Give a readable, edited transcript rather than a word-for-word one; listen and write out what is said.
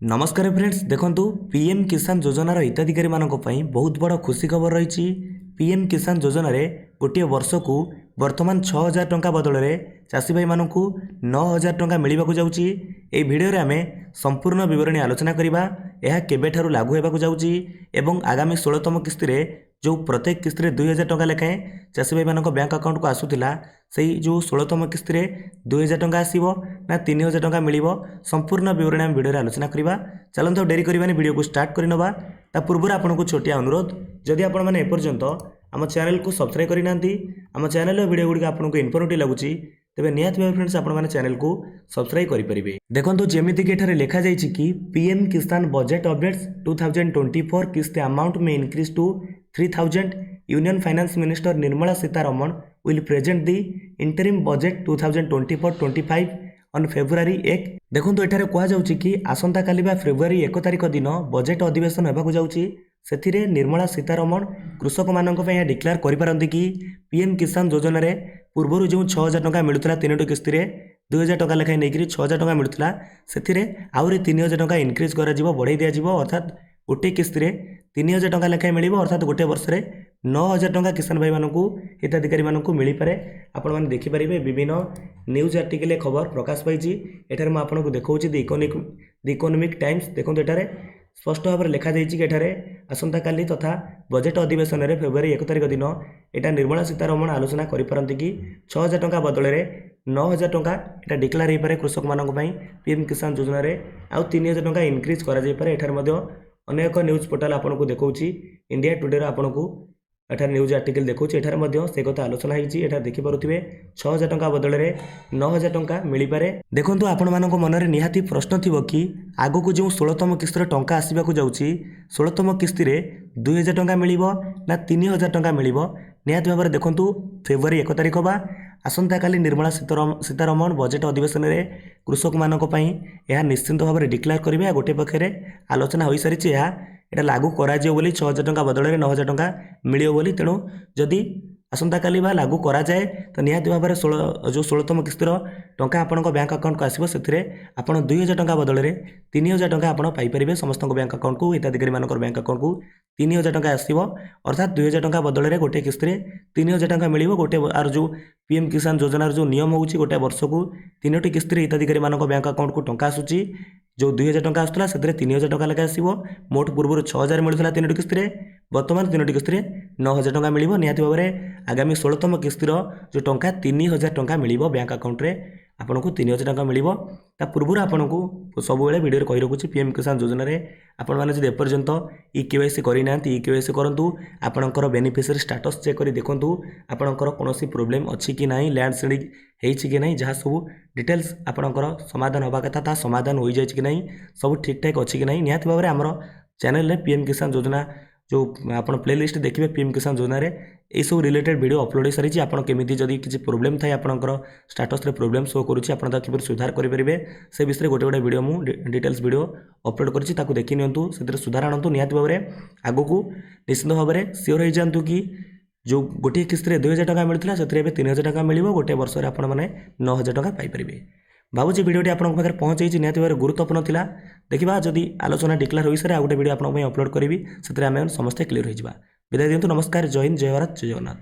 नमस्कार फ्रेंड्स देखंतु पीएम किसान योजनार हिताधिकारी मानक पई बहुत बड़ खुशी खबर रही। पीएम किसान योजना रे गोटे वर्ष को वर्तमान 6000 टंका बदल में चाषी भाई मानक 9000 टंका मिलवाक जाउची। ए भिडियो रे आमे संपूर्ण विवरणी आलोचना करिबा। यह केबेठारु लागू हेबाक जाउची एवं आगामी 16तम किस्ती रे जो प्रत्येक किस्ती रे 2000 टंका लेखाएं चाषी भाई मानक बैंक अकाउंट को आसुथिला सेही जो 16तम किस्ती रे 2000 टंका आसीबो ना 3000 टंका मिलिबो संपूर्ण विवरणी आम भिडियो रे आलोचना करिबा। चलंतो डेरी करबानी वीडियो को स्टार्ट करि नबा। ता पूर्व आपको छोटिया अनुरोध, जदि आपण माने एपर्यंत आम चैनल को सब्सक्राइब करि नांती, आम चैनल वीडियो गुडी आपनको इन्फॉर्मेटिव लागुची तेबे निहात भाव फ्रेंड्स आपण माने चैनल को सब्सक्राइब करि परिबे। देखंतु जेमिति कि एठारे लेखा जायछि कि पीएम किसान बजट अपडेट्स 2024 किस्ती अमाउंट में increase to 3000। Union finance minister Nirmala Sitharaman will present the interim budget 2024-25 on February 1। देखंतु एठारे कहा जाउछि कि आसंता काली बा फेब्रुआरी 1 तारिख दिन बजेट अधिवेशन हेबाकु जाउछि। सेथिरे निर्मला सीतारमण कृषक मानक पय डिक्लेयर करि पारंती कि पीएम किसान योजना रे पूर्वरु जो 6000 टंका मिलुतला तीनोटी किस्ती रे 2000 टंका लेखाय नेकरी 6000 टंका मिलुतला सेथिरे आउरी 3000 टंका इनक्रीज करा जिवो, बढ़ाई दिया जिवो। अर्थात गोटे किस्ती रे 3000 टंका लेखाय मिलिबो। अर्थात गोटे वर्ष रे 9000 टंका किसान भाई मानकु हिताधिकारी मानकु मिली पारे। आपण माने देखि परिबे विभिन्न न्यूज आर्टिकल खबर प्रकाश पाइछि। एठारे म आपनको देखौछि द इकोनॉमिक टाइम्स। देखंतु एठारे स्पष्ट भाव में लिखा जाइए कि एठारे आसंता काली तथा बजेट अधिवेशन में फेब्रुआरी 1 तारिख दिन एटा निर्मला सीतारमण आलोचना करिपारंती कि 6000 टंका बदल में 9000 टंका एटा डिक्लेयर हो पारे कृषक मानक पई पीएम किसान योजना रे आउ 3000 टंका इनक्रीज करा जाय पारे। एठार मध्ये अनेक न्यूज पोर्टाल आपनको देखौछि। इंडिया टुडे रो आपनको एठार न्यूज आर्टिकल देखौछि। एठार मध्ये से कथा आलोचना होईछि। एठार देखि पारुथिबे 6000 टंका बदल में 9000 टंका मिली पारे। देखंतु आपण मानक मनरे निहाती प्रश्न थिबो कि आगो को जो 16तम किस्ती टंका आसीबाकू जाउछि 16तम किस्ती रे 2000 टंका मिलिबो ना 3000 टंका मिलिबो। निहाती भाबरे देखंतु फेब्रुआरी 1 तारिख बा आसंता काली निर्मला सीतारमण बजेट अधिवेशन रे कृषक मानक पई यह निश्चिंत भाव में डिक्लेयर करिवे। गोटे पक्षरे आलोचना होई सारिछि एटा लागू करा जियो बोली 6000 टंका बदल में 9000 टंका मिलियो बोली। तेणु जदि आसंता काली बा लागू करा जाए तो निहाती भाव में 16तम किस्तीर टंका आपनक बैंक अकाउंट को आसीबो। सेथिरे आपण 2000 टंका बदल में 3000 टंका आपण पाई परिबे। समस्त बैंक अकाउंट को हिताधिकारी मानकर बैंक अकाउंट को 3000 टंका आसीबो। अर्थात 2000 टंका बदल में गोटे किस्ती रे 3000 टंका मिलिबो। गोटे आर जो पीएम किसान योजना जो नियम होउची गोटे वर्ष को तीनोटी किस्ती रे हिताधिकारी मानक बैंक अकाउंट को टंका आसुची। जो 2000 टंका आसुला सेथिरे 3000 टंका लेखा आसीबो। मोट पूर्व 6000 मिलुथला तीनोटी किस्ती रे, वर्तमान तीनोटी किस्ती रे 9000 टंका मिलिबो। निहाती भाव में आगामी 16तम किस्तीर जो टंका 3000 टंका मिलिबो बैंक अकाउंट रे आपनको 3000 टंका मिलिबो। ता पूर्व आपनको सब बेले वीडियो रे कहि रखुची पीएम किसान योजना रे आपण माने जदि एपर्यंत केवाईसी करि नांती केवाईसी करंतु। आपनकर बेनिफिशियरी स्टेटस चेक करि देखंतु आपनकर कोनोसी प्रॉब्लम अछि कि नाही, लैंड सीडिंग हेछि कि नाही, जहा सब डिटेल्स आपनकर समाधान होबा कथा ता समाधान होई जाय कि नाही, सब ठीक ठाक अछि कि नाही। निहाती भाबरे हमर चैनल रे पीएम किसान योजना जो आपन प्लेलिस्ट देखिए पीएम किसान योजना रे ए सब रिलेटेड वीडियो अपलोड सारी। आपन केमिति जदि किछि प्रॉब्लम थाए आपनकर स्टेटस रे प्रॉब्लम शो करूछि आपन ता किपर सुधार करि परिबे से विषय गोटे गोटे वीडियो मु डिटेल्स वीडियो अपलोड करछि ताकू देखि नियंतु, सेतिर सुधार आनंतु। निहाती भाबरे आगो को निश्चित भाबरे सियोर हो जानतु कि जो गोटे किस्ती रे 2000 टंका मिलथिला सेतिर एबे 3000 टंका मिलिबो। गोटे वर्ष रे आपन माने 9000 टंका पाई परिबे। भावुची वीडियोटी आपन पाखे पहुँचे निहाती भाव गुरुत्वपूर्ण थिला। देखिबा जदि आलोचना डिक्लेयर होई सारे आ गोटे वीडियो आपन अपलोड करिवि सेतिर आमे समस्त क्लियर हो जिबा। विदाय दियंतु। नमस्कार, जय हिंद, जय भारत, जय जगन्नाथ।